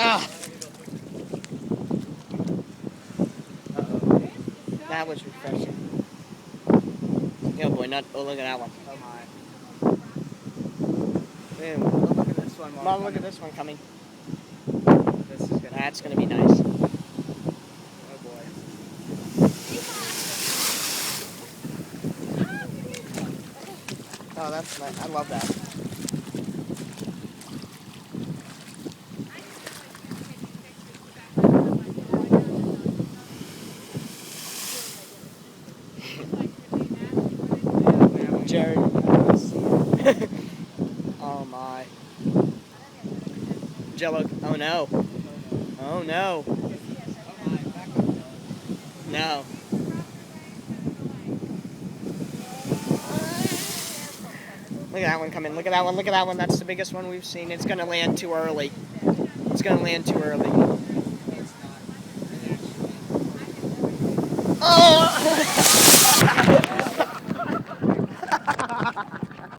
Ah, that was refreshing. Oh boy, not. Oh, look at that one. Oh my. Ew. Oh, look at this one. Mom, look at this one coming. This is gonna. That's gonna be nice. Oh boy. Oh, that's nice. I love that. Jared. Oh my. Jello. Oh no. Oh no. No. Look at that one coming. Look at that one. Look at that one. That's the biggest one we've seen. It's gonna land too early. It's gonna land too early. Oh!